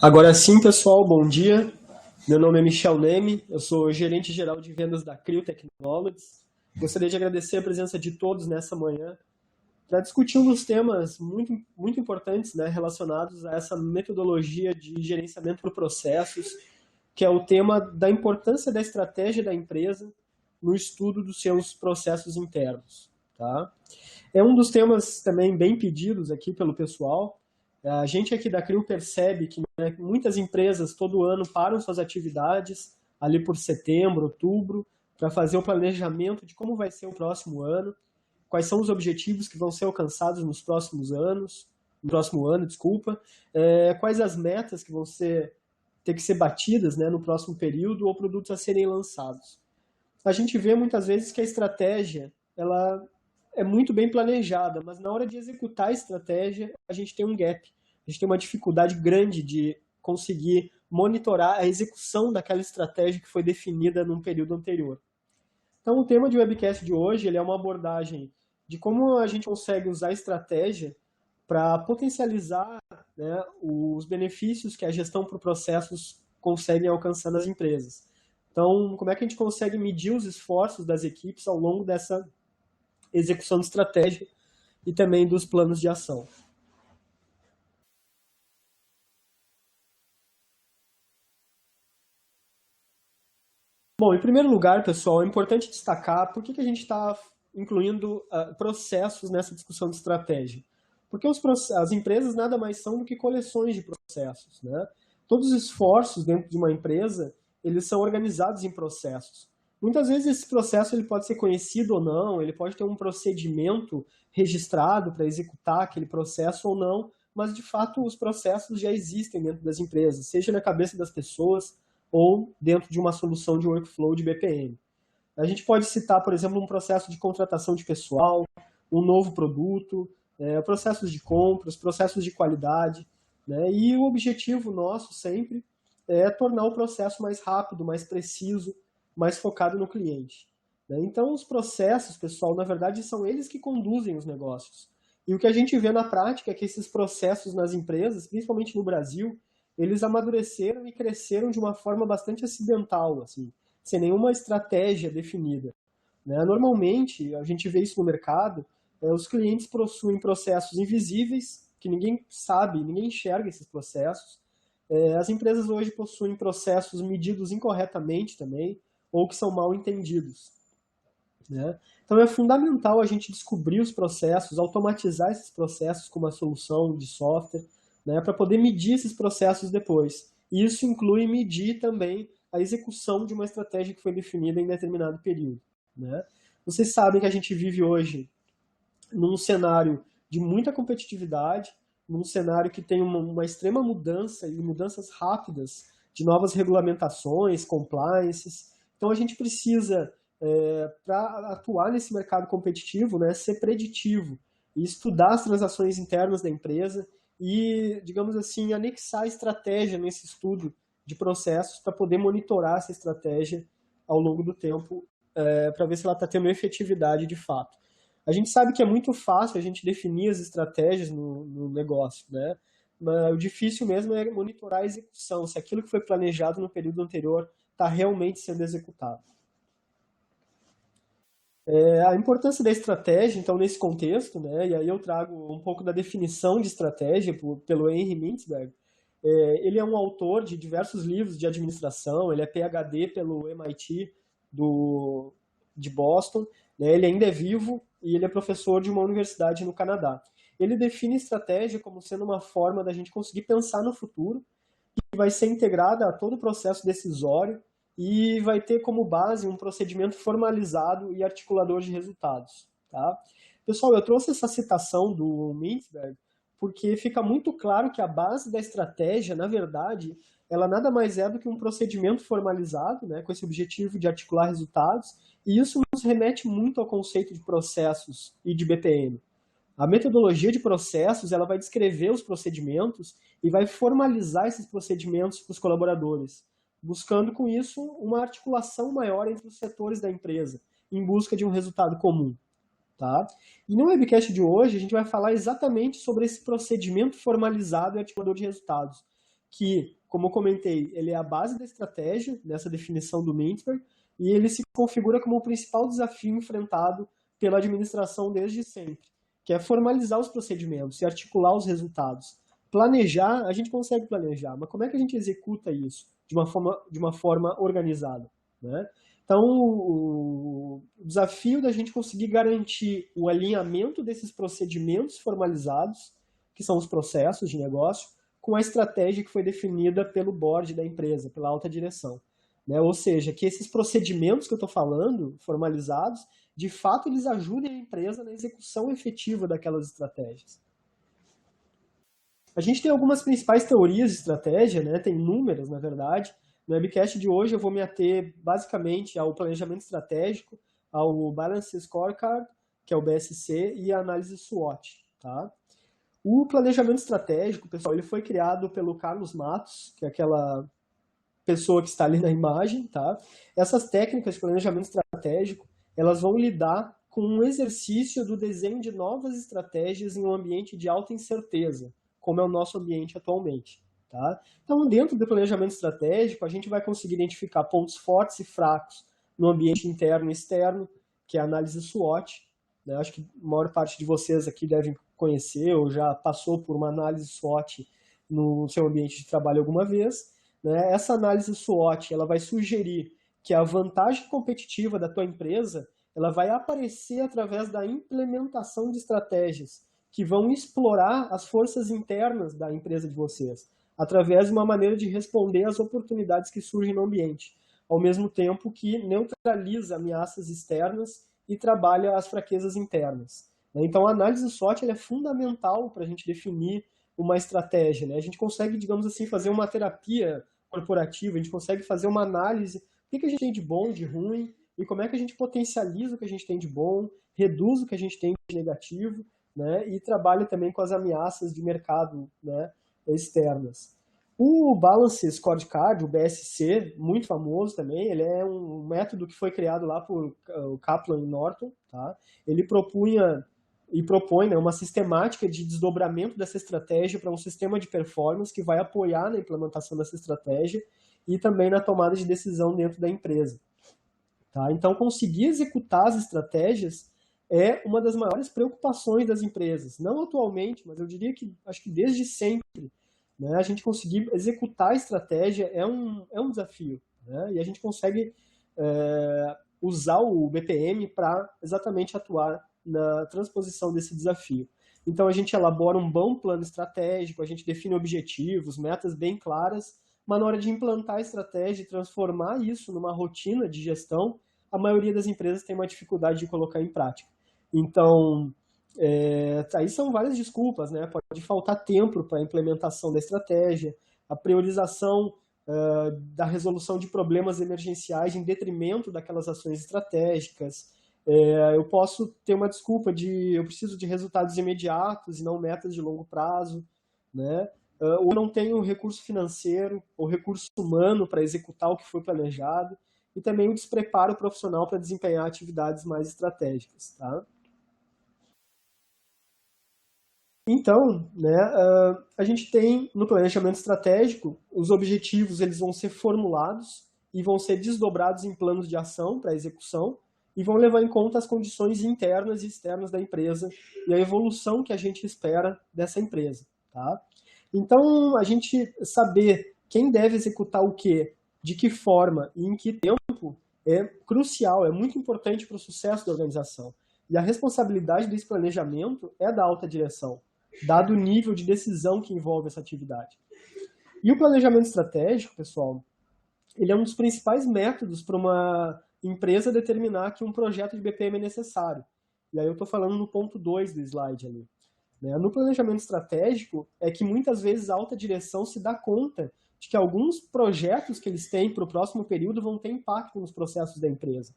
Agora sim, pessoal, bom dia. Meu nome é Michel Neme, eu sou gerente geral de vendas da Crio Technologies. Gostaria de agradecer a presença de todos nessa manhã para discutir um dos temas muito importantes, né, relacionados a essa metodologia de gerenciamento por processos, que é o tema da importância da estratégia da empresa no estudo dos seus processos internos. Tá? É um dos temas também bem pedidos aqui pelo pessoal. A gente aqui da Crio percebe que, né, muitas empresas todo ano param suas atividades ali por setembro, outubro, para fazer o planejamento de como vai ser o próximo ano, quais são os objetivos que vão ser alcançados nos próximos anos, no próximo ano, desculpa, quais as metas que vão ter que ser batidas, né, no próximo período ou produtos a serem lançados. A gente vê muitas vezes que a estratégia ela é muito bem planejada, mas na hora de executar a estratégia, a gente tem um gap. A gente tem uma dificuldade grande de conseguir monitorar a execução daquela estratégia que foi definida num período anterior. Então, o tema de webcast de hoje ele é uma abordagem de como a gente consegue usar a estratégia para potencializar, né, os benefícios que a gestão por processos consegue alcançar nas empresas. Então, como é que a gente consegue medir os esforços das equipes ao longo dessa execução de estratégia e também dos planos de ação. Bom, em primeiro lugar, pessoal, é importante destacar por que a gente está incluindo processos nessa discussão de estratégia. Porque as empresas nada mais são do que coleções de processos, né? Todos os esforços dentro de uma empresa, eles são organizados em processos. Muitas vezes esse processo ele pode ser conhecido ou não, ele pode ter um procedimento registrado para executar aquele processo ou não, mas de fato os processos já existem dentro das empresas, seja na cabeça das pessoas, ou dentro de uma solução de workflow de BPM. A gente pode citar, por exemplo, um processo de contratação de pessoal, um novo produto, processos de compras, processos de qualidade, né? E o objetivo nosso sempre é tornar o processo mais rápido, mais preciso, mais focado no cliente. Né? Então, os processos, pessoal, na verdade, são eles que conduzem os negócios. E o que a gente vê na prática é que esses processos nas empresas, principalmente no Brasil, eles amadureceram e cresceram de uma forma bastante acidental, assim, sem nenhuma estratégia definida. Né? Normalmente, a gente vê isso no mercado, os clientes possuem processos invisíveis, que ninguém sabe, ninguém enxerga esses processos. As empresas hoje possuem processos medidos incorretamente também, ou que são mal entendidos. Né? Então é fundamental a gente descobrir os processos, automatizar esses processos com uma solução de software, né, para poder medir esses processos depois. E isso inclui medir também a execução de uma estratégia que foi definida em determinado período. Né? Vocês sabem que a gente vive hoje num cenário de muita competitividade, num cenário que tem uma extrema mudança e mudanças rápidas de novas regulamentações, compliances. Então a gente precisa, para atuar nesse mercado competitivo, né, ser preditivo e estudar as transações internas da empresa e, digamos assim, anexar a estratégia nesse estudo de processos para poder monitorar essa estratégia ao longo do tempo, para ver se ela está tendo efetividade de fato. A gente sabe que é muito fácil a gente definir as estratégias no negócio, né? Mas o difícil mesmo é monitorar a execução, se aquilo que foi planejado no período anterior está realmente sendo executado. A importância da estratégia, então, nesse contexto, né, e aí eu trago um pouco da definição de estratégia pelo Henry Mintzberg. Ele é um autor de diversos livros de administração, ele é PhD pelo MIT de Boston, né, ele ainda é vivo e ele é professor de uma universidade no Canadá. Ele define estratégia como sendo uma forma da gente conseguir pensar no futuro, que vai ser integrada a todo o processo decisório e vai ter como base um procedimento formalizado e articulador de resultados. Tá? Pessoal, eu trouxe essa citação do Mintzberg porque fica muito claro que a base da estratégia, na verdade, ela nada mais é do que um procedimento formalizado, né, com esse objetivo de articular resultados, e isso nos remete muito ao conceito de processos e de BPM. A metodologia de processos ela vai descrever os procedimentos e vai formalizar esses procedimentos para os colaboradores, buscando com isso uma articulação maior entre os setores da empresa, em busca de um resultado comum. Tá? E no webcast de hoje a gente vai falar exatamente sobre esse procedimento formalizado e articulador de resultados, que, como eu comentei, ele é a base da estratégia, nessa definição do Mintzberg, e ele se configura como o principal desafio enfrentado pela administração desde sempre, que é formalizar os procedimentos e articular os resultados. Planejar, a gente consegue planejar, mas como é que a gente executa isso de uma forma organizada, né? Então, o desafio da gente conseguir garantir o alinhamento desses procedimentos formalizados, que são os processos de negócio, com a estratégia que foi definida pelo board da empresa, pela alta direção. Né? Ou seja, que esses procedimentos que eu estou falando, formalizados, de fato eles ajudem a empresa na execução efetiva daquelas estratégias. A gente tem algumas principais teorias de estratégia, né? Tem inúmeras, na verdade. No webcast de hoje eu vou me ater basicamente ao planejamento estratégico, ao Balance Scorecard, que é o BSC, e a análise SWOT. Tá? O planejamento estratégico, pessoal, ele foi criado pelo Carlos Matos, que é aquela pessoa que está ali na imagem. Tá? Essas técnicas de planejamento estratégico, elas vão lidar com um exercício do desenho de novas estratégias em um ambiente de alta incerteza, como é o nosso ambiente atualmente. Tá? Então, dentro do planejamento estratégico, a gente vai conseguir identificar pontos fortes e fracos no ambiente interno e externo, que é a análise SWOT. Né? Acho que a maior parte de vocês aqui devem conhecer ou já passou por uma análise SWOT no seu ambiente de trabalho alguma vez. Né? Essa análise SWOT ela vai sugerir que a vantagem competitiva da tua empresa ela vai aparecer através da implementação de estratégias que vão explorar as forças internas da empresa de vocês, através de uma maneira de responder às oportunidades que surgem no ambiente, ao mesmo tempo que neutraliza ameaças externas e trabalha as fraquezas internas. Então, a análise SWOT é fundamental para a gente definir uma estratégia. Né? A gente consegue, digamos assim, fazer uma terapia corporativa, a gente consegue fazer uma análise do que a gente tem de bom, de ruim, e como é que a gente potencializa o que a gente tem de bom, reduz o que a gente tem de negativo, né, e trabalha também com as ameaças de mercado, né, externas. O Balance Scorecard, o BSC, muito famoso também, ele é um método que foi criado lá por Kaplan e Norton. Tá? Ele propunha e propõe, né, uma sistemática de desdobramento dessa estratégia para um sistema de performance que vai apoiar na implementação dessa estratégia e também na tomada de decisão dentro da empresa. Tá? Então, conseguir executar as estratégias é uma das maiores preocupações das empresas. Não atualmente, mas eu diria que acho que desde sempre. Né? A gente conseguir executar a estratégia é um desafio. Né? E a gente consegue usar o BPM para exatamente atuar na transposição desse desafio. Então, a gente elabora um bom plano estratégico, a gente define objetivos, metas bem claras, mas na hora de implantar a estratégia e transformar isso numa rotina de gestão, a maioria das empresas tem uma dificuldade de colocar em prática. Então, aí são várias desculpas, né? Pode faltar tempo para a implementação da estratégia, a priorização da resolução de problemas emergenciais em detrimento daquelas ações estratégicas. Eu posso ter uma desculpa de eu preciso de resultados imediatos e não metas de longo prazo, né? Ou não tenho recurso financeiro ou recurso humano para executar o que foi planejado, e também o despreparo profissional para desempenhar atividades mais estratégicas. Tá? Então, né, a gente tem no planejamento estratégico, os objetivos eles vão ser formulados e vão ser desdobrados em planos de ação para execução e vão levar em conta as condições internas e externas da empresa e a evolução que a gente espera dessa empresa. Tá? Então, a gente saber quem deve executar o quê, de que forma e em que tempo é crucial, é muito importante para o sucesso da organização. E a responsabilidade desse planejamento é da alta direção, dado o nível de decisão que envolve essa atividade. E o planejamento estratégico, pessoal, ele é um dos principais métodos para uma empresa determinar que um projeto de BPM é necessário. E aí eu estou falando no ponto 2 do slide ali. No planejamento estratégico, é que muitas vezes a alta direção se dá conta de que alguns projetos que eles têm para o próximo período vão ter impacto nos processos da empresa.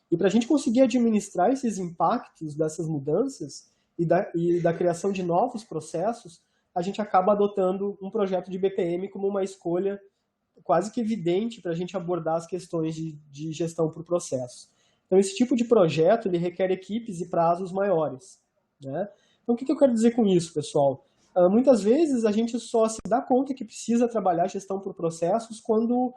E para a gente conseguir administrar esses impactos dessas mudanças e da criação de novos processos, a gente acaba adotando um projeto de BPM como uma escolha quase que evidente para a gente abordar as questões de gestão por processo. Então, esse tipo de projeto ele requer equipes e prazos maiores. Né? Então, o que eu quero dizer com isso, pessoal? Muitas vezes a gente só se dá conta que precisa trabalhar a gestão por processos quando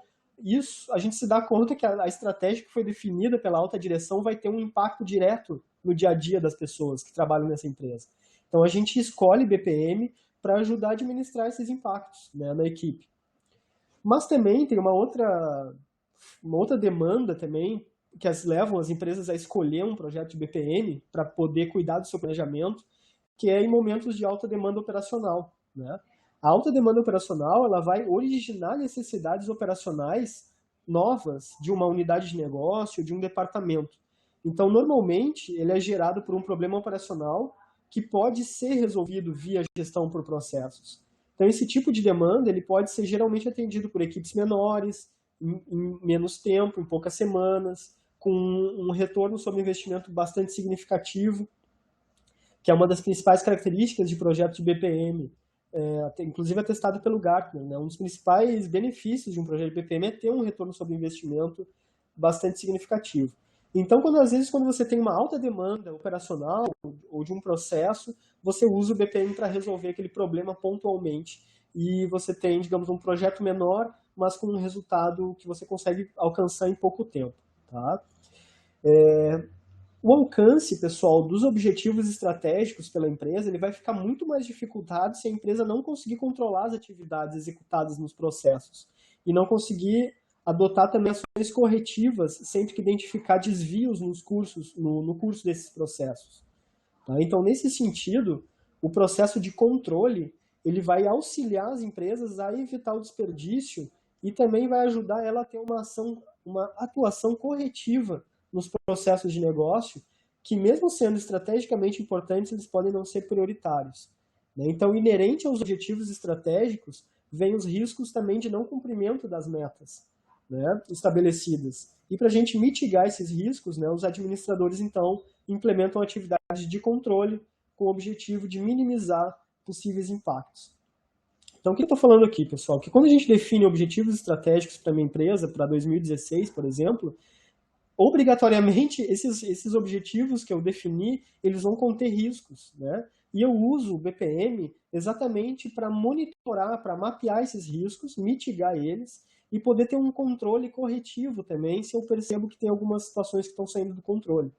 a gente se dá conta que a estratégia que foi definida pela alta direção vai ter um impacto direto no dia a dia das pessoas que trabalham nessa empresa. Então a gente escolhe BPM para ajudar a administrar esses impactos, né, na equipe. Mas também tem uma outra demanda também que levam as empresas a escolher um projeto de BPM para poder cuidar do seu planejamento, que é em momentos de alta demanda operacional, né? A alta demanda operacional, ela vai originar necessidades operacionais novas de uma unidade de negócio, de um departamento. Então, normalmente, ele é gerado por um problema operacional que pode ser resolvido via gestão por processos. Então, esse tipo de demanda, ele pode ser geralmente atendido por equipes menores, em menos tempo, em poucas semanas, com um retorno sobre investimento bastante significativo, que é uma das principais características de projeto de BPM, inclusive atestado pelo Gartner, né? Um dos principais benefícios de um projeto de BPM é ter um retorno sobre investimento bastante significativo. Então, às vezes, quando você tem uma alta demanda operacional ou de um processo, você usa o BPM para resolver aquele problema pontualmente. E você tem, digamos, um projeto menor, mas com um resultado que você consegue alcançar em pouco tempo. Tá? O alcance, pessoal, dos objetivos estratégicos pela empresa, ele vai ficar muito mais dificultado se a empresa não conseguir controlar as atividades executadas nos processos e não conseguir adotar também ações corretivas sempre que identificar desvios no curso desses processos. Tá? Então, nesse sentido, o processo de controle ele vai auxiliar as empresas a evitar o desperdício e também vai ajudar ela a ter uma atuação corretiva nos processos de negócio, que mesmo sendo estrategicamente importantes, eles podem não ser prioritários. Então, inerente aos objetivos estratégicos, vem os riscos também de não cumprimento das metas, né, estabelecidas. E para a gente mitigar esses riscos, né, os administradores, então, implementam atividades de controle com o objetivo de minimizar possíveis impactos. Então, o que eu estou falando aqui, pessoal? Que quando a gente define objetivos estratégicos para uma empresa, para 2016, por exemplo, obrigatoriamente, esses objetivos que eu defini, eles vão conter riscos, né? E eu uso o BPM exatamente para monitorar, para mapear esses riscos, mitigar eles e poder ter um controle corretivo também, se eu percebo que tem algumas situações que estão saindo do controle.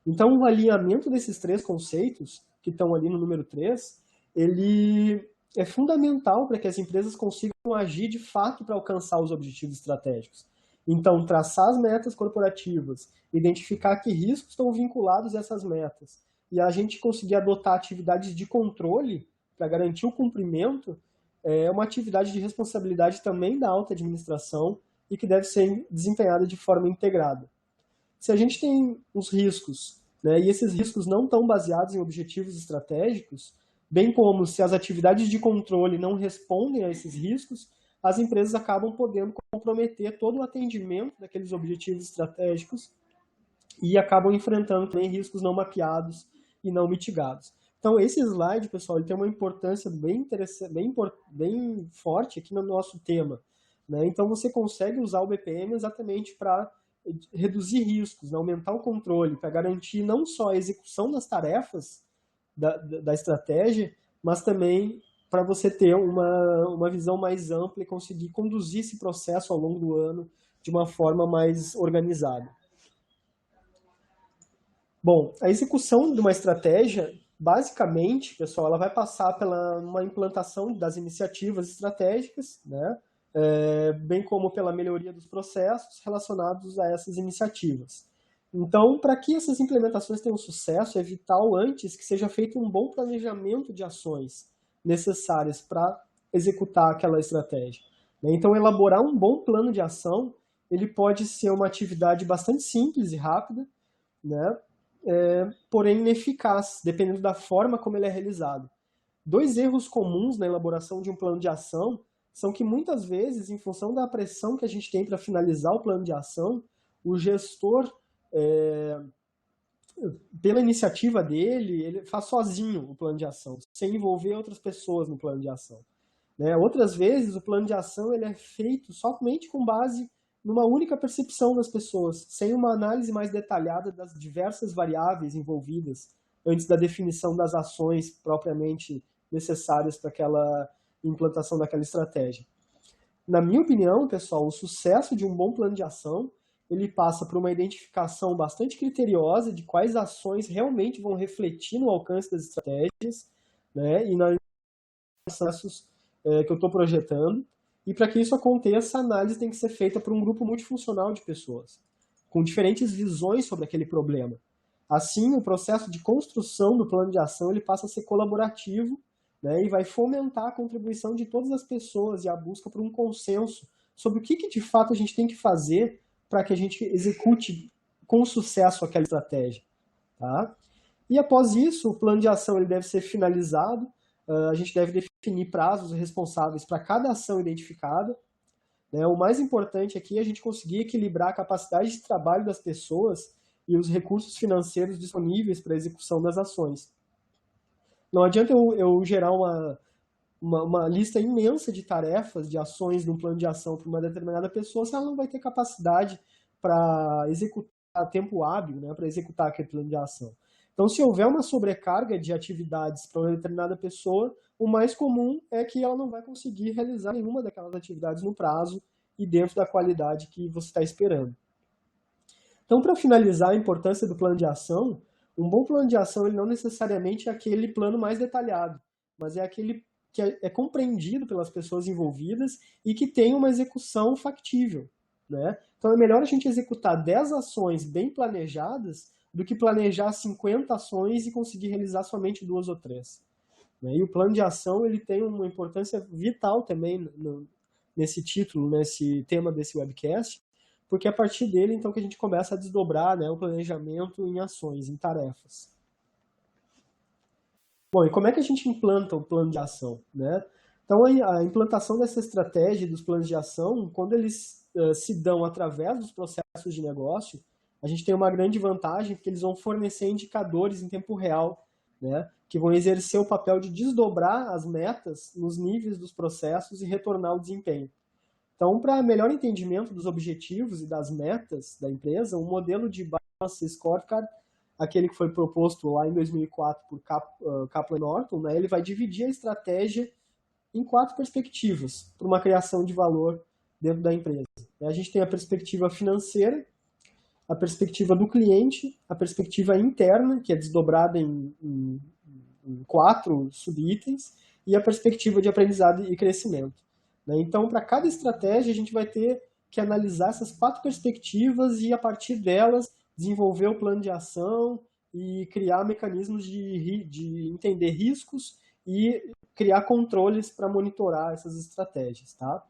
Então, o alinhamento desses três conceitos, que estão ali no número 3, ele é fundamental para que as empresas consigam agir de fato para alcançar os objetivos estratégicos. Então, traçar as metas corporativas, identificar que riscos estão vinculados a essas metas e a gente conseguir adotar atividades de controle para garantir o cumprimento é uma atividade de responsabilidade também da alta administração e que deve ser desempenhada de forma integrada. Se a gente tem os riscos, né, e esses riscos não estão baseados em objetivos estratégicos, bem como se as atividades de controle não respondem a esses riscos, as empresas acabam podendo comprometer todo o atendimento daqueles objetivos estratégicos e acabam enfrentando também riscos não mapeados e não mitigados. Então, esse slide, pessoal, ele tem uma importância bem forte aqui no nosso tema, né? Então, você consegue usar o BPM exatamente para reduzir riscos, né? Aumentar o controle, para garantir não só a execução das tarefas da estratégia, mas também para você ter uma visão mais ampla e conseguir conduzir esse processo ao longo do ano de uma forma mais organizada. Bom, a execução de uma estratégia, basicamente, pessoal, ela vai passar pela uma implantação das iniciativas estratégicas, né? Bem como pela melhoria dos processos relacionados a essas iniciativas. Então, para que essas implementações tenham sucesso, é vital antes que seja feito um bom planejamento de ações necessárias para executar aquela estratégia. Então, elaborar um bom plano de ação, ele pode ser uma atividade bastante simples e rápida, né? Porém ineficaz, dependendo da forma como ele é realizado. 2 erros comuns na elaboração de um plano de ação são que muitas vezes, em função da pressão que a gente tem para finalizar o plano de ação, o gestor, pela iniciativa dele, ele faz sozinho o plano de ação, sem envolver outras pessoas no plano de ação. Né? Outras vezes, o plano de ação ele é feito somente com base numa única percepção das pessoas, sem uma análise mais detalhada das diversas variáveis envolvidas antes da definição das ações propriamente necessárias para aquela implantação daquela estratégia. Na minha opinião, pessoal, o sucesso de um bom plano de ação, ele passa por uma identificação bastante criteriosa de quais ações realmente vão refletir no alcance das estratégias, né, e nos processos que eu estou projetando. E para que isso aconteça, a análise tem que ser feita por um grupo multifuncional de pessoas, com diferentes visões sobre aquele problema. Assim, o processo de construção do plano de ação ele passa a ser colaborativo, né, e vai fomentar a contribuição de todas as pessoas e a busca por um consenso sobre o que de fato a gente tem que fazer para que a gente execute com sucesso aquela estratégia. Tá? E após isso, o plano de ação ele deve ser finalizado, a gente deve definir prazos responsáveis para cada ação identificada. Né? O mais importante aqui é a gente conseguir equilibrar a capacidade de trabalho das pessoas e os recursos financeiros disponíveis para a execução das ações. Não adianta eu gerar uma lista imensa de tarefas, de ações num plano de ação para uma determinada pessoa se ela não vai ter capacidade para executar a tempo hábil, né, para executar aquele plano de ação. Então, se houver uma sobrecarga de atividades para uma determinada pessoa, o mais comum é que ela não vai conseguir realizar nenhuma daquelas atividades no prazo e dentro da qualidade que você está esperando. Então, para finalizar a importância do plano de ação, um bom plano de ação ele não necessariamente é aquele plano mais detalhado, mas é aquele que é compreendido pelas pessoas envolvidas e que tem uma execução factível. Né? Então, é melhor a gente executar 10 ações bem planejadas do que planejar 50 ações e conseguir realizar somente 2 ou 3. Né? E o plano de ação ele tem uma importância vital também nesse título, nesse tema desse webcast, porque é a partir dele então que a gente começa a desdobrar, né, o planejamento em ações, em tarefas. Bom, e como é que a gente implanta o plano de ação? Né? Então, a implantação dessa estratégia dos planos de ação, quando eles se dão através dos processos de negócio, a gente tem uma grande vantagem, porque eles vão fornecer indicadores em tempo real, né, que vão exercer o papel de desdobrar as metas nos níveis dos processos e retornar o desempenho. Então, para melhor entendimento dos objetivos e das metas da empresa, um modelo de Balance Scorecard, aquele que foi proposto lá em 2004 por Kaplan Norton, né, ele vai dividir a estratégia em 4 perspectivas para uma criação de valor dentro da empresa. A gente tem a perspectiva financeira, a perspectiva do cliente, a perspectiva interna, que é desdobrada em 4 subitens, e a perspectiva de aprendizado e crescimento. Então, para cada estratégia, a gente vai ter que analisar essas 4 perspectivas e, a partir delas, desenvolver o plano de ação e criar mecanismos de entender riscos e criar controles para monitorar essas estratégias. Tá?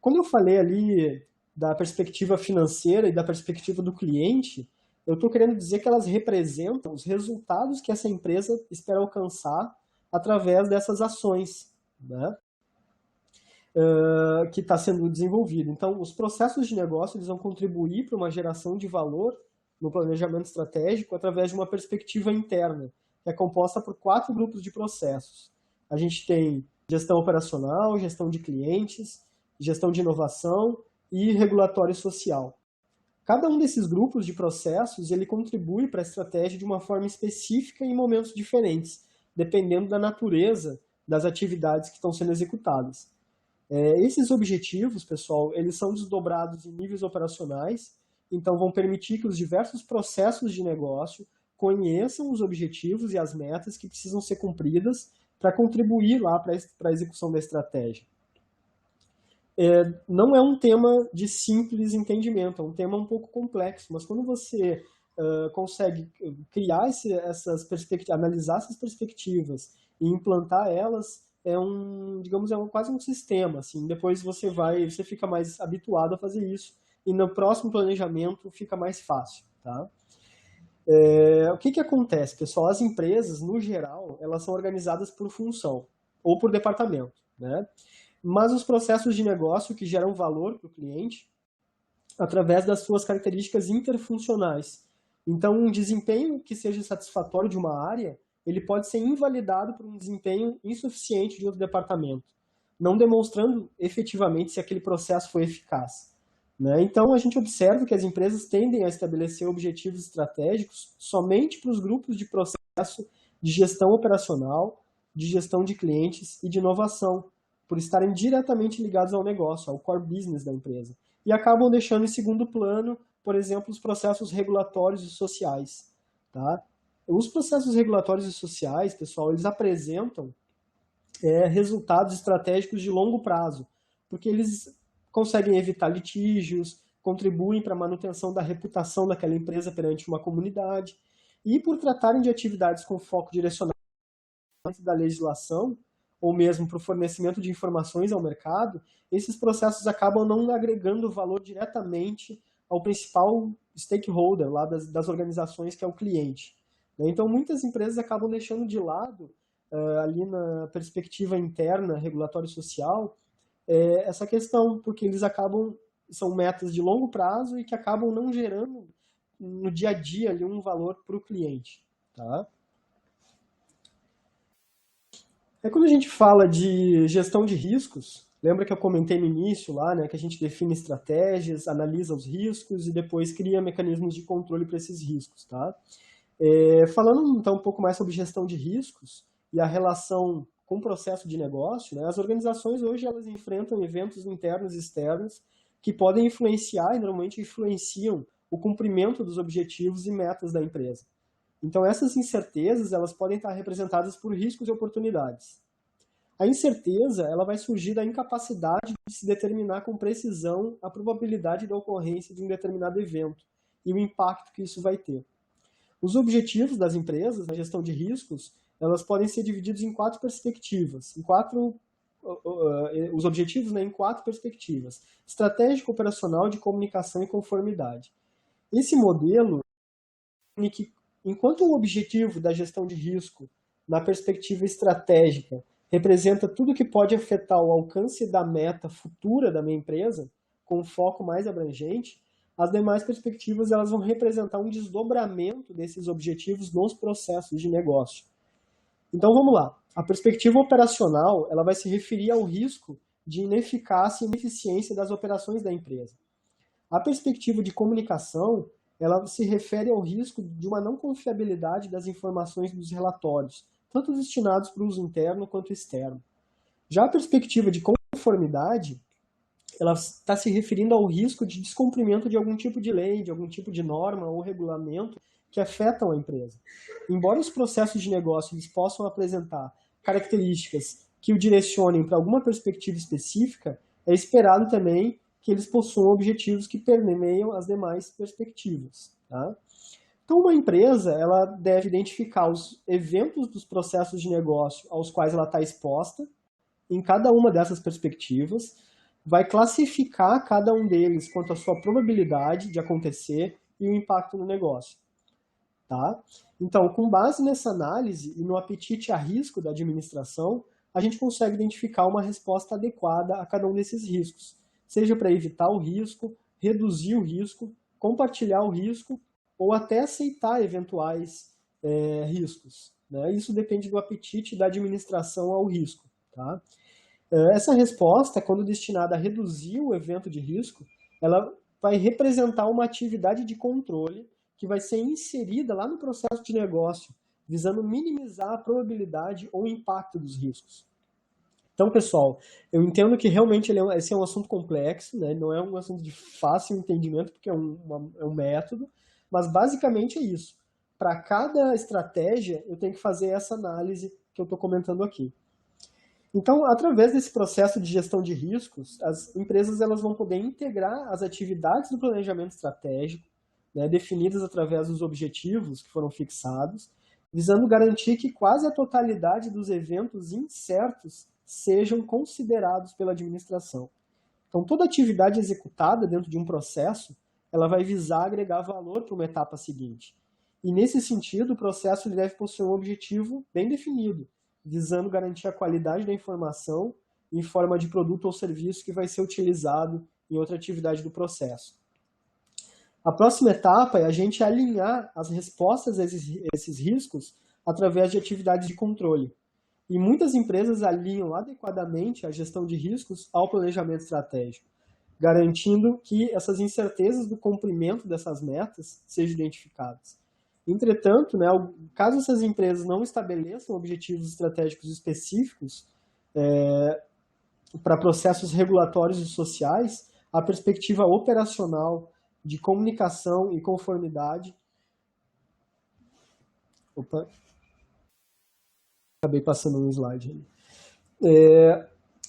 Quando eu falei ali da perspectiva financeira e da perspectiva do cliente, eu estou querendo dizer que elas representam os resultados que essa empresa espera alcançar através dessas ações, né, que está sendo desenvolvido. Então, os processos de negócio eles vão contribuir para uma geração de valor no planejamento estratégico através de uma perspectiva interna, que é composta por 4 grupos de processos. A gente tem gestão operacional, gestão de clientes, gestão de inovação e regulatório social. Cada um desses grupos de processos ele contribui para a estratégia de uma forma específica em momentos diferentes, dependendo da natureza das atividades que estão sendo executadas. Esses objetivos, pessoal, eles são desdobrados em níveis operacionais, então vão permitir que os diversos processos de negócio conheçam os objetivos e as metas que precisam ser cumpridas para contribuir lá para a execução da estratégia. Não é um tema de simples entendimento, é um tema um pouco complexo, mas quando você consegue criar essas perspectivas, analisar essas perspectivas e implantar elas, digamos, quase um sistema, assim, depois você fica mais habituado a fazer isso e no próximo planejamento fica mais fácil, tá? O que acontece, pessoal? As empresas, no geral, elas são organizadas por função ou por departamento, né? Mas os processos de negócio que geram valor para o cliente através das suas características interfuncionais. Então, um desempenho que seja satisfatório de uma área, ele pode ser invalidado por um desempenho insuficiente de outro departamento, não demonstrando efetivamente se aquele processo foi eficaz. Né? Então, a gente observa que as empresas tendem a estabelecer objetivos estratégicos somente para os grupos de processo de gestão operacional, de gestão de clientes e de inovação, por estarem diretamente ligados ao negócio, ao core business da empresa. E acabam deixando em segundo plano, por exemplo, os processos regulatórios e sociais. Tá? Os processos regulatórios e sociais, pessoal, eles apresentam resultados estratégicos de longo prazo, porque eles conseguem evitar litígios, contribuem para a manutenção da reputação daquela empresa perante uma comunidade, e por tratarem de atividades com foco direcionado da legislação, ou mesmo para o fornecimento de informações ao mercado, esses processos acabam não agregando valor diretamente ao principal stakeholder lá das organizações, que é o cliente. Então, muitas empresas acabam deixando de lado, ali na perspectiva interna, regulatória e social, essa questão, porque eles são metas de longo prazo e que acabam não gerando no dia a dia ali um valor para o cliente. Tá? Quando a gente fala de gestão de riscos, lembra que eu comentei no início lá, né, que a gente define estratégias, analisa os riscos e depois cria mecanismos de controle para esses riscos. Tá? Falando então um pouco mais sobre gestão de riscos e a relação com o processo de negócio, né, as organizações hoje elas enfrentam eventos internos e externos que podem influenciar e normalmente influenciam o cumprimento dos objetivos e metas da empresa. Então, essas incertezas elas podem estar representadas por riscos e oportunidades. A incerteza ela vai surgir da incapacidade de se determinar com precisão a probabilidade da ocorrência de um determinado evento e o impacto que isso vai ter. Os objetivos das empresas na gestão de riscos elas podem ser divididos em 4 perspectivas, os objetivos, né, em 4 perspectivas: estratégico, operacional, de comunicação e conformidade. Esse modelo que, enquanto o objetivo da gestão de risco, na perspectiva estratégica, representa tudo que pode afetar o alcance da meta futura da minha empresa, com um foco mais abrangente, as demais perspectivas elas vão representar um desdobramento desses objetivos nos processos de negócio. Então vamos lá. A perspectiva operacional ela vai se referir ao risco de ineficácia e ineficiência das operações da empresa. A perspectiva de comunicação ela se refere ao risco de uma não confiabilidade das informações dos relatórios, tanto destinados para o uso interno quanto externo. Já a perspectiva de conformidade ela está se referindo ao risco de descumprimento de algum tipo de lei, de algum tipo de norma ou regulamento que afetam a empresa. Embora os processos de negócio eles possam apresentar características que o direcionem para alguma perspectiva específica, é esperado também que eles possuam objetivos que permeiam as demais perspectivas. Tá? Então, uma empresa ela deve identificar os eventos dos processos de negócio aos quais ela está exposta, em cada uma dessas perspectivas, vai classificar cada um deles quanto à sua probabilidade de acontecer e o impacto no negócio. Tá? Então, com base nessa análise e no apetite a risco da administração, a gente consegue identificar uma resposta adequada a cada um desses riscos, seja para evitar o risco, reduzir o risco, compartilhar o risco ou até aceitar eventuais riscos. Né? Isso depende do apetite da administração ao risco. Tá? Essa resposta, quando destinada a reduzir o evento de risco, ela vai representar uma atividade de controle que vai ser inserida lá no processo de negócio, visando minimizar a probabilidade ou impacto dos riscos. Então, pessoal, eu entendo que realmente esse é um assunto complexo, né? Não é um assunto de fácil entendimento, porque é um método, mas basicamente é isso. Para cada estratégia, eu tenho que fazer essa análise que eu estou comentando aqui. Então, através desse processo de gestão de riscos, as empresas elas vão poder integrar as atividades do planejamento estratégico, né, definidas através dos objetivos que foram fixados, visando garantir que quase a totalidade dos eventos incertos sejam considerados pela administração. Então, toda atividade executada dentro de um processo, ela vai visar agregar valor para uma etapa seguinte. E, nesse sentido, o processo ele deve possuir um objetivo bem definido, visando garantir a qualidade da informação em forma de produto ou serviço que vai ser utilizado em outra atividade do processo. A próxima etapa é a gente alinhar as respostas a esses riscos através de atividades de controle. E muitas empresas alinham adequadamente a gestão de riscos ao planejamento estratégico, garantindo que essas incertezas do cumprimento dessas metas sejam identificadas. Entretanto, né, caso essas empresas não estabeleçam objetivos estratégicos específicos para processos regulatórios e sociais, a perspectiva operacional de comunicação e conformidade. Opa, acabei passando um slide ali.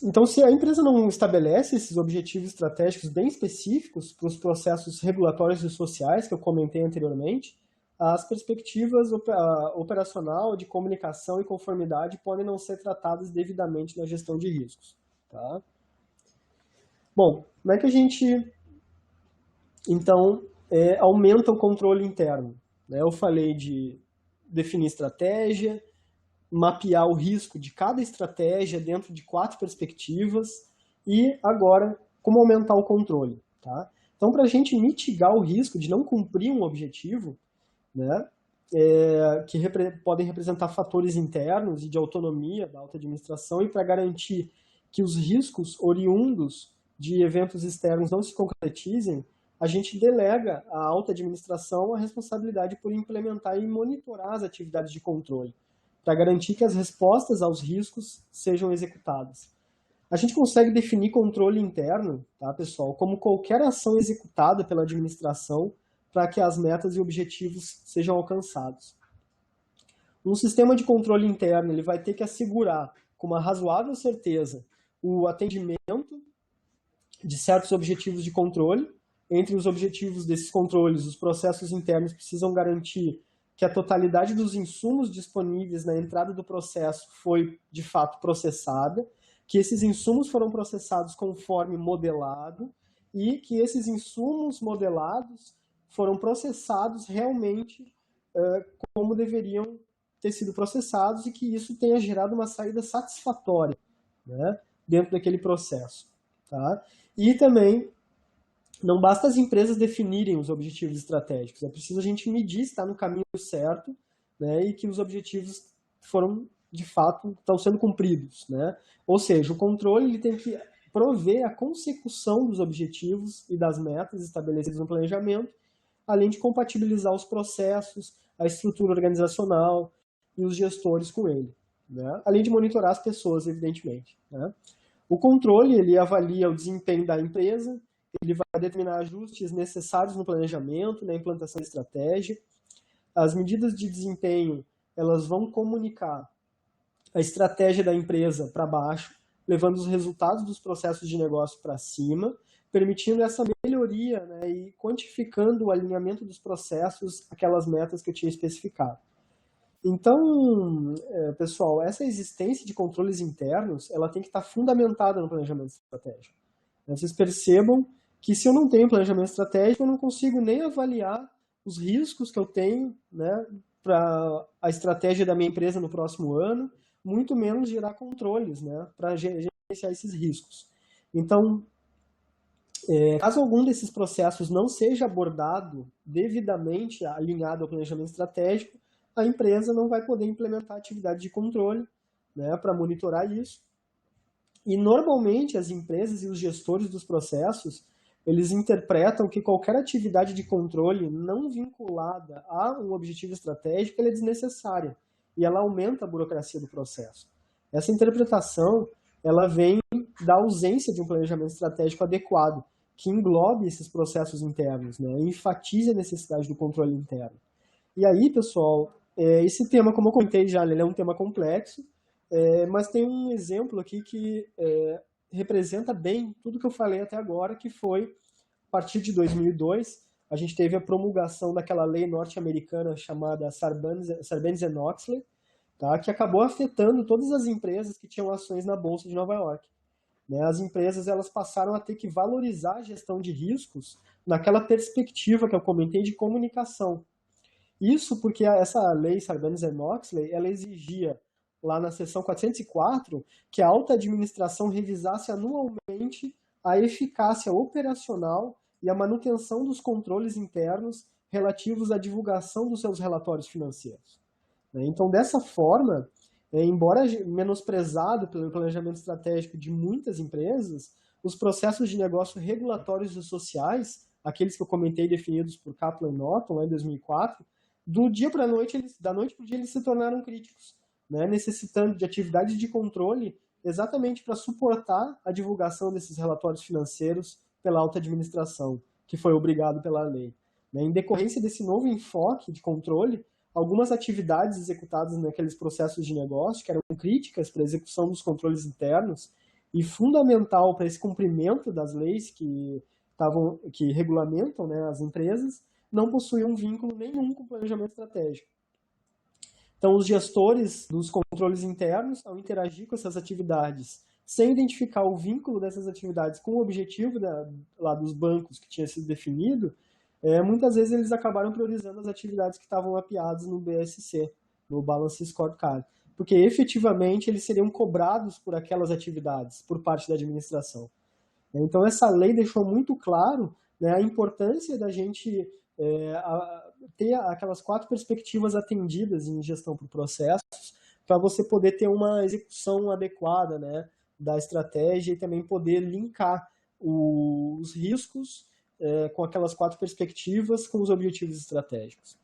Então, se a empresa não estabelece esses objetivos estratégicos bem específicos para os processos regulatórios e sociais que eu comentei anteriormente, as perspectivas operacional de comunicação e conformidade podem não ser tratadas devidamente na gestão de riscos. Tá? Bom, como é que a gente, então, aumenta o controle interno? Eu falei de definir estratégia, mapear o risco de cada estratégia dentro de 4 perspectivas e agora como aumentar o controle. Tá? Então, para a gente mitigar o risco de não cumprir um objetivo, né, que podem representar fatores internos e de autonomia da alta administração, e para garantir que os riscos oriundos de eventos externos não se concretizem, a gente delega à alta administração a responsabilidade por implementar e monitorar as atividades de controle, para garantir que as respostas aos riscos sejam executadas. A gente consegue definir controle interno, tá, pessoal, como qualquer ação executada pela administração para que as metas e objetivos sejam alcançados. Um sistema de controle interno ele vai ter que assegurar, com uma razoável certeza, o atendimento de certos objetivos de controle. Entre os objetivos desses controles, os processos internos precisam garantir que a totalidade dos insumos disponíveis na entrada do processo foi, de fato, processada, que esses insumos foram processados conforme modelado e que esses insumos modelados foram processados realmente como deveriam ter sido processados e que isso tenha gerado uma saída satisfatória, né, dentro daquele processo. Tá? E também não basta as empresas definirem os objetivos estratégicos, é preciso a gente medir se está no caminho certo, né, e que os objetivos foram, de fato, estão sendo cumpridos. Né? Ou seja, o controle ele tem que prover a consecução dos objetivos e das metas estabelecidas no planejamento, além de compatibilizar os processos, a estrutura organizacional e os gestores com ele. Né? Além de monitorar as pessoas, evidentemente. Né? O controle ele avalia o desempenho da empresa, ele vai determinar ajustes necessários no planejamento, na implantação da estratégia. As medidas de desempenho elas vão comunicar a estratégia da empresa para baixo, levando os resultados dos processos de negócio para cima, permitindo essa melhoria, né, e quantificando o alinhamento dos processos àquelas metas que eu tinha especificado. Então, pessoal, essa existência de controles internos ela tem que estar fundamentada no planejamento estratégico. Vocês percebam que se eu não tenho planejamento estratégico, eu não consigo nem avaliar os riscos que eu tenho, né, para a estratégia da minha empresa no próximo ano, muito menos gerar controles, né, para gerenciar esses riscos. Então, caso algum desses processos não seja abordado devidamente alinhado ao planejamento estratégico, a empresa não vai poder implementar atividade de controle, né, para monitorar isso. E normalmente as empresas e os gestores dos processos, eles interpretam que qualquer atividade de controle não vinculada a um objetivo estratégico ela é desnecessária e ela aumenta a burocracia do processo. Essa interpretação ela vem da ausência de um planejamento estratégico adequado, que englobe esses processos internos, né, e enfatize a necessidade do controle interno. E aí, pessoal, esse tema, como eu comentei já, ele é um tema complexo, mas tem um exemplo aqui que representa bem tudo que eu falei até agora, que foi, a partir de 2002, a gente teve a promulgação daquela lei norte-americana chamada Sarbanes-Oxley, tá, que acabou afetando todas as empresas que tinham ações na Bolsa de Nova York. Né? As empresas elas passaram a ter que valorizar a gestão de riscos naquela perspectiva que eu comentei de comunicação. Isso porque essa lei Sarbanes-Oxley ela exigia lá na seção 404, que a alta administração revisasse anualmente a eficácia operacional e a manutenção dos controles internos relativos à divulgação dos seus relatórios financeiros. Então, dessa forma, embora menosprezado pelo planejamento estratégico de muitas empresas, os processos de negócio regulatórios e sociais, aqueles que eu comentei definidos por Kaplan e Norton lá em 2004, do dia para a noite, da noite para o dia, eles se tornaram críticos, né, necessitando de atividades de controle exatamente para suportar a divulgação desses relatórios financeiros pela alta administração, que foi obrigado pela lei. Em decorrência desse novo enfoque de controle, algumas atividades executadas naqueles processos de negócio, que eram críticas para a execução dos controles internos e fundamental para esse cumprimento das leis que regulamentam, né, as empresas, não possuíam vínculo nenhum com o planejamento estratégico. Então, os gestores dos controles internos, ao interagir com essas atividades, sem identificar o vínculo dessas atividades com o objetivo lá dos bancos que tinha sido definido, muitas vezes eles acabaram priorizando as atividades que estavam mapeadas no BSC, no Balance Scorecard, porque efetivamente eles seriam cobrados por aquelas atividades por parte da administração. Então, essa lei deixou muito claro, né, a importância da gente ter aquelas 4 perspectivas atendidas em gestão por processos, para você poder ter uma execução adequada, né, da estratégia e também poder linkar os riscos com aquelas 4 perspectivas com os objetivos estratégicos.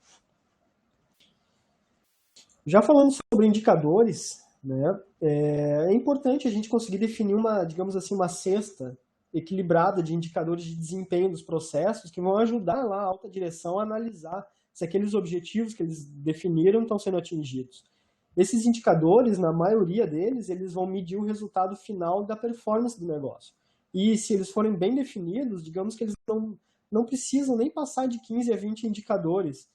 Já falando sobre indicadores, né, é importante a gente conseguir definir digamos assim, uma cesta equilibrada de indicadores de desempenho dos processos que vão ajudar lá a alta direção a analisar se aqueles objetivos que eles definiram estão sendo atingidos. Esses indicadores, na maioria deles, eles vão medir o resultado final da performance do negócio. E se eles forem bem definidos, digamos que eles não precisam nem passar de 15 a 20 indicadores.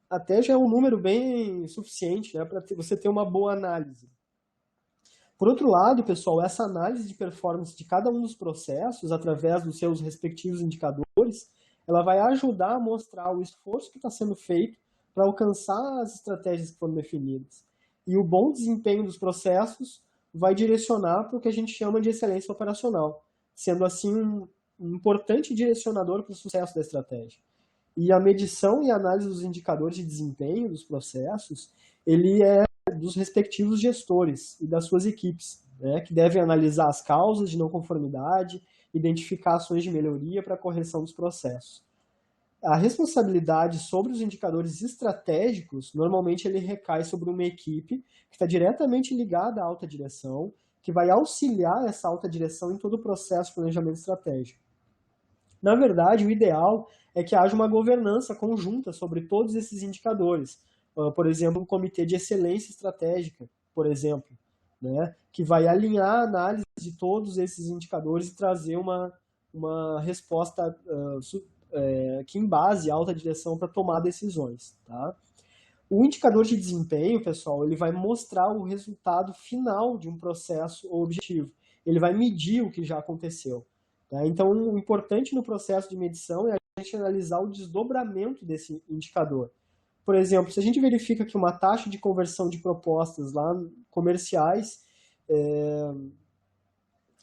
Até já é um número bem suficiente, né, para você ter uma boa análise. Por outro lado, pessoal, essa análise de performance de cada um dos processos, através dos seus respectivos indicadores, ela vai ajudar a mostrar o esforço que está sendo feito para alcançar as estratégias que foram definidas. E o bom desempenho dos processos vai direcionar para o que a gente chama de excelência operacional, sendo assim um importante direcionador para o sucesso da estratégia. E a medição e análise dos indicadores de desempenho dos processos, ele é dos respectivos gestores e das suas equipes, né, que devem analisar as causas de não conformidade, identificar ações de melhoria para a correção dos processos. A responsabilidade sobre os indicadores estratégicos, normalmente ele recai sobre uma equipe que está diretamente ligada à alta direção, que vai auxiliar essa alta direção em todo o processo de planejamento estratégico. Na verdade, o ideal é que haja uma governança conjunta sobre todos esses indicadores. Por exemplo, um comitê de excelência estratégica, por exemplo, né, que vai alinhar a análise de todos esses indicadores e trazer uma resposta que embase a alta direção para tomar decisões. Tá? O indicador de desempenho, pessoal, ele vai mostrar o resultado final de um processo ou objetivo. Ele vai medir o que já aconteceu. Tá? Então, o importante no processo de medição é a gente analisar o desdobramento desse indicador. Por exemplo, se a gente verifica que uma taxa de conversão de propostas lá comerciais,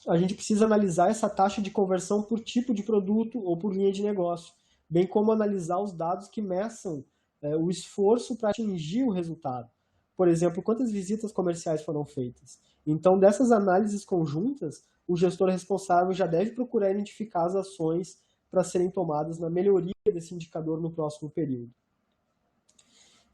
a gente precisa analisar essa taxa de conversão por tipo de produto ou por linha de negócio, bem como analisar os dados que meçam o esforço para atingir o resultado. Por exemplo, quantas visitas comerciais foram feitas. Então, dessas análises conjuntas, o gestor responsável já deve procurar identificar as ações para serem tomadas na melhoria desse indicador no próximo período.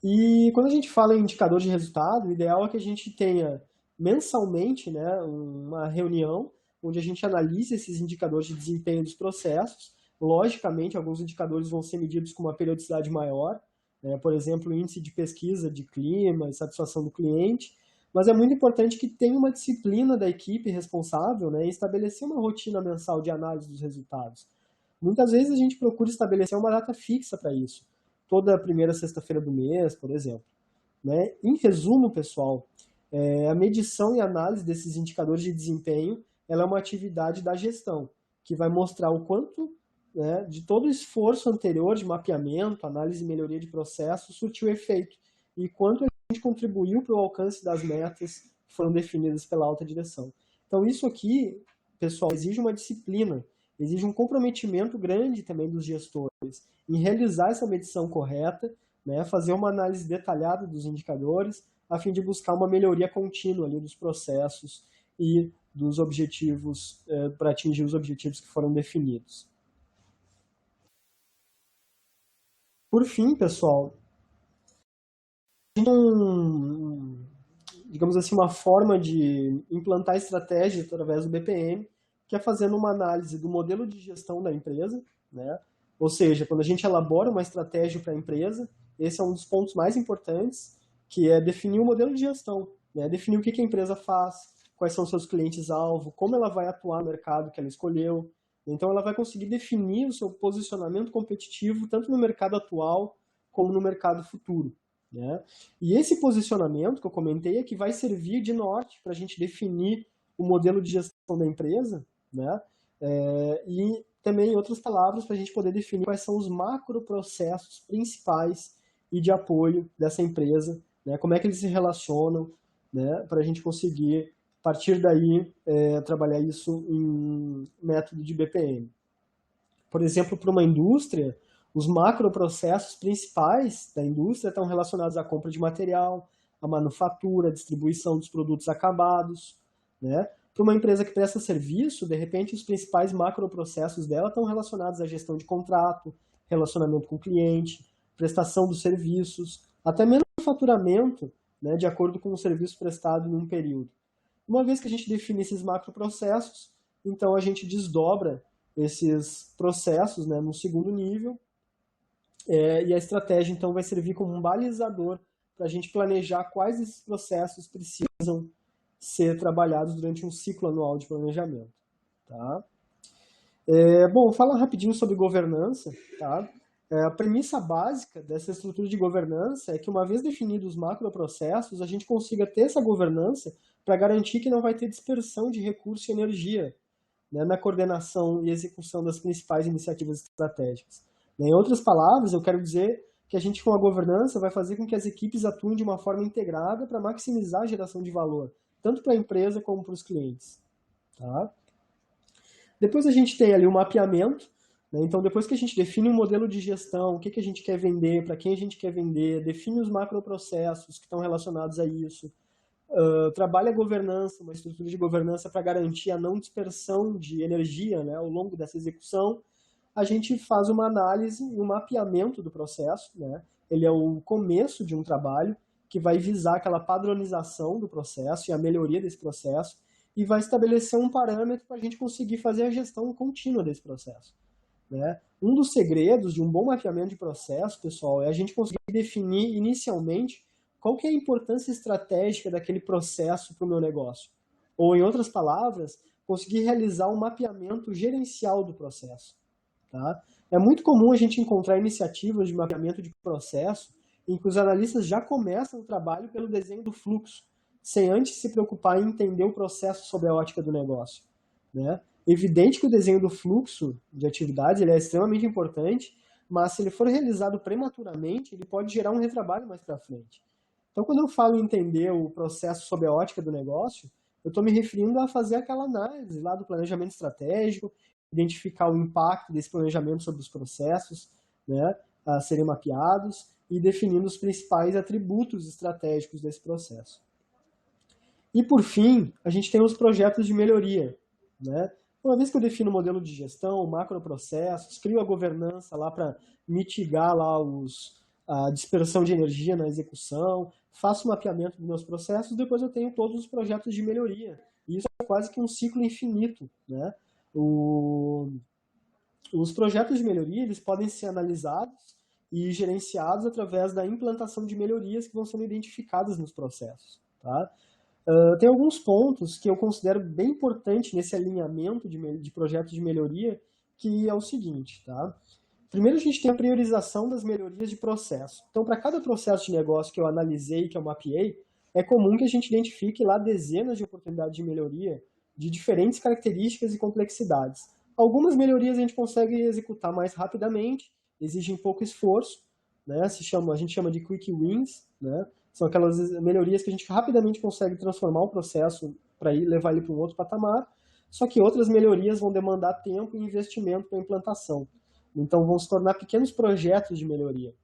E quando a gente fala em indicador de resultado, o ideal é que a gente tenha mensalmente, né, uma reunião onde a gente analise esses indicadores de desempenho dos processos. Logicamente, alguns indicadores vão ser medidos com uma periodicidade maior, né, por exemplo, o índice de pesquisa de clima e satisfação do cliente, mas é muito importante que tenha uma disciplina da equipe responsável, né, em estabelecer uma rotina mensal de análise dos resultados. Muitas vezes a gente procura estabelecer uma data fixa para isso, toda a primeira sexta-feira do mês, por exemplo. Né? Em resumo, pessoal, a medição e análise desses indicadores de desempenho ela é uma atividade da gestão, que vai mostrar o quanto, né, de todo o esforço anterior de mapeamento, análise e melhoria de processo surtiu efeito e quanto a gente contribuiu para o alcance das metas que foram definidas pela alta direção. Então, isso aqui, pessoal, exige uma disciplina, exige um comprometimento grande também dos gestores em realizar essa medição correta, né, fazer uma análise detalhada dos indicadores, a fim de buscar uma melhoria contínua ali dos processos e dos objetivos, para atingir os objetivos que foram definidos. Por fim, pessoal, digamos assim, uma forma de implantar estratégias através do BPM, que é fazendo uma análise do modelo de gestão da empresa, né? Ou seja, quando a gente elabora uma estratégia para a empresa, esse é um dos pontos mais importantes, que é definir o modelo de gestão, né? Definir o que a empresa faz, quais são seus clientes-alvo, como ela vai atuar no mercado que ela escolheu. Então, ela vai conseguir definir o seu posicionamento competitivo, tanto no mercado atual como no mercado futuro, né? E esse posicionamento que eu comentei é que vai servir de norte para a gente definir o modelo de gestão da empresa, né? E também, em outras palavras, para a gente poder definir quais são os macroprocessos principais e de apoio dessa empresa, né? Como é que eles se relacionam, né? Para a gente conseguir, a partir daí, trabalhar isso em método de BPM. Por exemplo, para uma indústria, os macroprocessos principais da indústria estão relacionados à compra de material, à manufatura, à distribuição dos produtos acabados, né? Para uma empresa que presta serviço, de repente, os principais macroprocessos dela estão relacionados à gestão de contrato, relacionamento com o cliente, prestação dos serviços, até mesmo faturamento, né, de acordo com o serviço prestado em um período. Uma vez que a gente define esses macroprocessos, então a gente desdobra esses processos, né, no segundo nível, e a estratégia então vai servir como um balizador para a gente planejar quais esses processos precisam ser trabalhados durante um ciclo anual de planejamento. Tá? Bom, falar rapidinho sobre governança. Tá? A premissa básica dessa estrutura de governança é que, uma vez definidos os macroprocessos, a gente consiga ter essa governança para garantir que não vai ter dispersão de recurso e energia, né, na coordenação e execução das principais iniciativas estratégicas. Em outras palavras, eu quero dizer que a gente, com a governança, vai fazer com que as equipes atuem de uma forma integrada para maximizar a geração de valor, tanto para a empresa como para os clientes. Tá? Depois a gente tem ali o mapeamento, né? Então, depois que a gente define um modelo de gestão, o que a gente quer vender, para quem a gente quer vender, define os macroprocessos que estão relacionados a isso, trabalha a governança, uma estrutura de governança para garantir a não dispersão de energia, né, ao longo dessa execução, a gente faz uma análise e um mapeamento do processo, né? Ele é o começo de um trabalho que vai visar aquela padronização do processo e a melhoria desse processo e vai estabelecer um parâmetro para a gente conseguir fazer a gestão contínua desse processo, né? Um dos segredos de um bom mapeamento de processo, pessoal, é a gente conseguir definir inicialmente qual que é a importância estratégica daquele processo para o meu negócio. Ou, em outras palavras, conseguir realizar um mapeamento gerencial do processo. Tá? É muito comum a gente encontrar iniciativas de mapeamento de processo em que os analistas já começam o trabalho pelo desenho do fluxo, sem antes se preocupar em entender o processo sob a ótica do negócio, né? Evidente que o desenho do fluxo de atividades ele é extremamente importante, mas se ele for realizado prematuramente, ele pode gerar um retrabalho mais para frente. Então, quando eu falo em entender o processo sob a ótica do negócio, eu estou me referindo a fazer aquela análise lá do planejamento estratégico, identificar o impacto desse planejamento sobre os processos, né, a serem mapeados e definindo os principais atributos estratégicos desse processo. E, por fim, a gente tem os projetos de melhoria, né? Uma vez que eu defino o modelo de gestão, macroprocessos, crio a governança lá para mitigar lá a dispersão de energia na execução, faço o mapeamento dos meus processos, depois eu tenho todos os projetos de melhoria. E isso é quase que um ciclo infinito, né? Os projetos de melhoria eles podem ser analisados e gerenciados através da implantação de melhorias que vão sendo identificadas nos processos. Tá? Tem alguns pontos que eu considero bem importantes nesse alinhamento de projetos de melhoria, que é o seguinte. Tá? Primeiro, a gente tem a priorização das melhorias de processo. Então, para cada processo de negócio que eu analisei, que eu mapeei, é comum que a gente identifique lá dezenas de oportunidades de melhoria de diferentes características e complexidades. Algumas melhorias a gente consegue executar mais rapidamente, exigem pouco esforço, né? A gente chama de quick wins, né? São aquelas melhorias que a gente rapidamente consegue transformar o processo para levar ele para um outro patamar, só que outras melhorias vão demandar tempo e investimento para a implantação. Então, vão se tornar pequenos projetos de melhoria.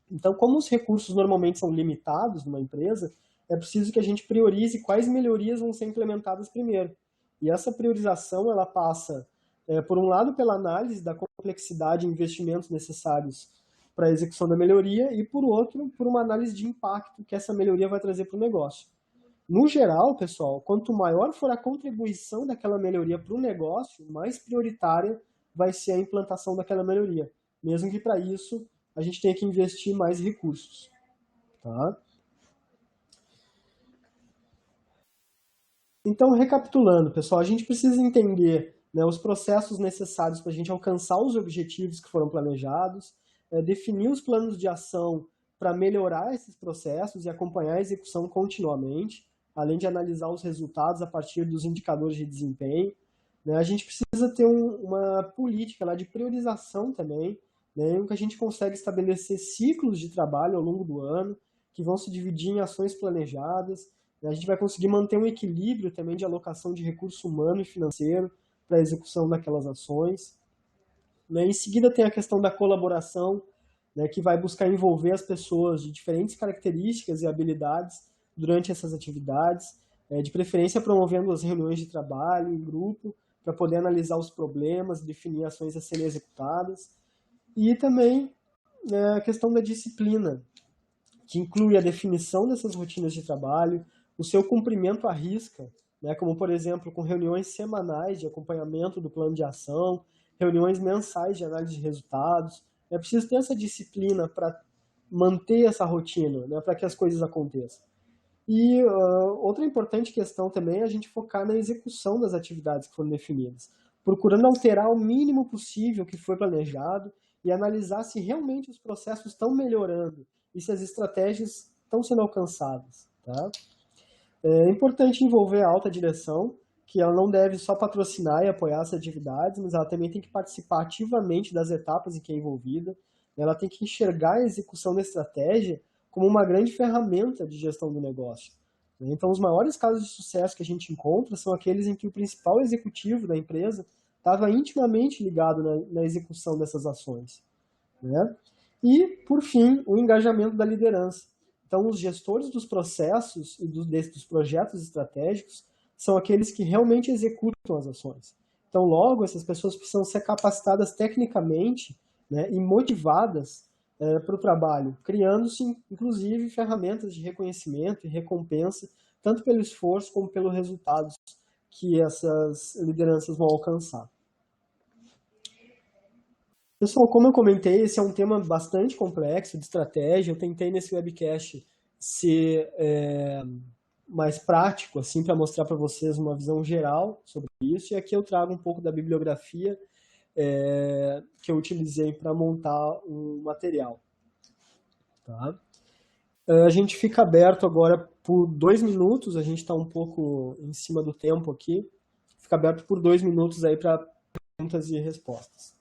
Então, como os recursos normalmente são limitados numa empresa, é preciso que a gente priorize quais melhorias vão ser implementadas primeiro. E essa priorização, ela passa, por um lado, pela análise da complexidade e investimentos necessários para a execução da melhoria e, por outro, por uma análise de impacto que essa melhoria vai trazer para o negócio. No geral, pessoal, quanto maior for a contribuição daquela melhoria para o negócio, mais prioritária vai ser a implantação daquela melhoria, mesmo que para isso a gente tenha que investir mais recursos. Tá? Então, recapitulando, pessoal, a gente precisa entender, né, os processos necessários para a gente alcançar os objetivos que foram planejados, definir os planos de ação para melhorar esses processos e acompanhar a execução continuamente, além de analisar os resultados a partir dos indicadores de desempenho. Né? A gente precisa ter uma política lá de priorização também, né, em que a gente consegue estabelecer ciclos de trabalho ao longo do ano, que vão se dividir em ações planejadas. A gente vai conseguir manter um equilíbrio também de alocação de recurso humano e financeiro para a execução daquelas ações. Em seguida tem a questão da colaboração, né, que vai buscar envolver as pessoas de diferentes características e habilidades durante essas atividades, de preferência promovendo as reuniões de trabalho em grupo, para poder analisar os problemas, definir ações a serem executadas. E também a questão da disciplina, que inclui a definição dessas rotinas de trabalho, o seu cumprimento à risca, né, como, por exemplo, com reuniões semanais de acompanhamento do plano de ação, reuniões mensais de análise de resultados. É preciso ter essa disciplina para manter essa rotina, né, para que as coisas aconteçam. E outra importante questão também é a gente focar na execução das atividades que foram definidas, procurando alterar o mínimo possível o que foi planejado e analisar se realmente os processos estão melhorando e se as estratégias estão sendo alcançadas. Tá? É importante envolver a alta direção, que ela não deve só patrocinar e apoiar essas atividades, mas ela também tem que participar ativamente das etapas em que é envolvida. Ela tem que enxergar a execução da estratégia como uma grande ferramenta de gestão do negócio. Então, os maiores casos de sucesso que a gente encontra são aqueles em que o principal executivo da empresa estava intimamente ligado na execução dessas ações. Né? E, por fim, o engajamento da liderança. Então, os gestores dos processos e dos projetos estratégicos são aqueles que realmente executam as ações. Então, logo, essas pessoas precisam ser capacitadas tecnicamente, né, e motivadas para o trabalho, criando-se, inclusive, ferramentas de reconhecimento e recompensa, tanto pelo esforço como pelos resultados que essas lideranças vão alcançar. Pessoal, como eu comentei, esse é um tema bastante complexo de estratégia. Eu tentei nesse webcast ser mais prático, assim, para mostrar para vocês uma visão geral sobre isso. E aqui eu trago um pouco da bibliografia que eu utilizei para montar um material. Tá? A gente fica aberto agora por 2 minutos, a gente está um pouco em cima do tempo aqui. Fica aberto por 2 minutos aí para perguntas e respostas.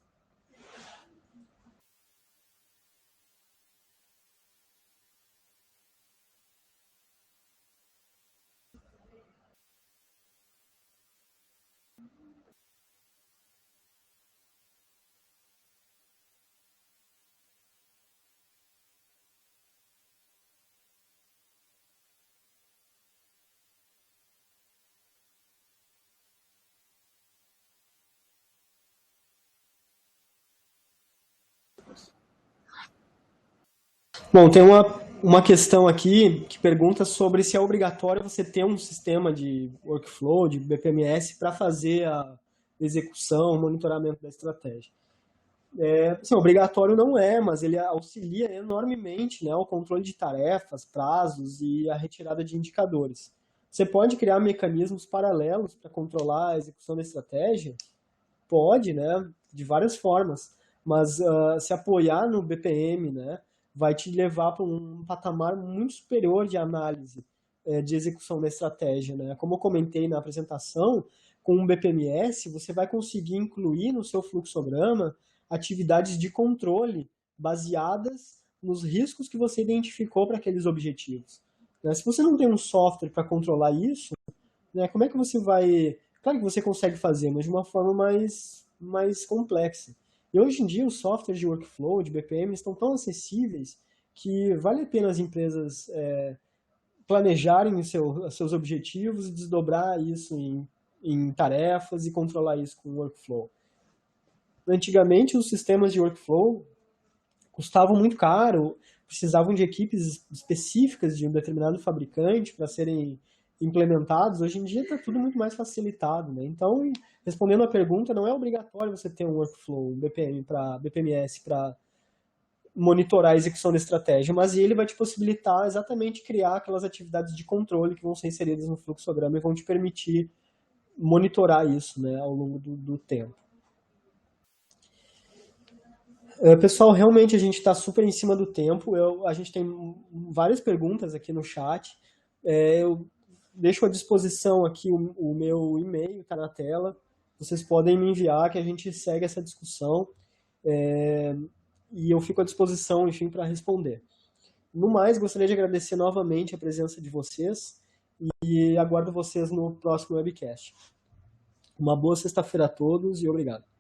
Bom, tem uma questão aqui que pergunta sobre se é obrigatório você ter um sistema de workflow, de BPMS, para fazer a execução, o monitoramento da estratégia. Assim, obrigatório não é, mas ele auxilia enormemente, né, o controle de tarefas, prazos e a retirada de indicadores. Você pode criar mecanismos paralelos para controlar a execução da estratégia? Pode, né, de várias formas, mas se apoiar no BPM, né, vai te levar para um patamar muito superior de análise de execução da estratégia. Né? Como eu comentei na apresentação, com o BPMS você vai conseguir incluir no seu fluxograma atividades de controle baseadas nos riscos que você identificou para aqueles objetivos. Né? Se você não tem um software para controlar isso, né, como é que você vai... Claro que você consegue fazer, mas de uma forma mais complexa. E hoje em dia os softwares de workflow, de BPM, estão tão acessíveis que vale a pena as empresas planejarem os seus objetivos e desdobrar isso em tarefas e controlar isso com o workflow. Antigamente, os sistemas de workflow custavam muito caro, precisavam de equipes específicas de um determinado fabricante para serem implementados. Hoje em dia está tudo muito mais facilitado, né? Então, respondendo a pergunta, não é obrigatório você ter um workflow, um BPMS para monitorar a execução da estratégia, mas ele vai te possibilitar exatamente criar aquelas atividades de controle que vão ser inseridas no fluxograma e vão te permitir monitorar isso, né, ao longo do tempo. Pessoal, realmente a gente está super em cima do tempo. A gente tem várias perguntas aqui no chat. Eu deixo à disposição aqui o meu e-mail, está na tela. Vocês podem me enviar que a gente segue essa discussão. E eu fico à disposição, enfim, para responder. No mais, gostaria de agradecer novamente a presença de vocês e aguardo vocês no próximo webcast. Uma boa sexta-feira a todos e obrigado.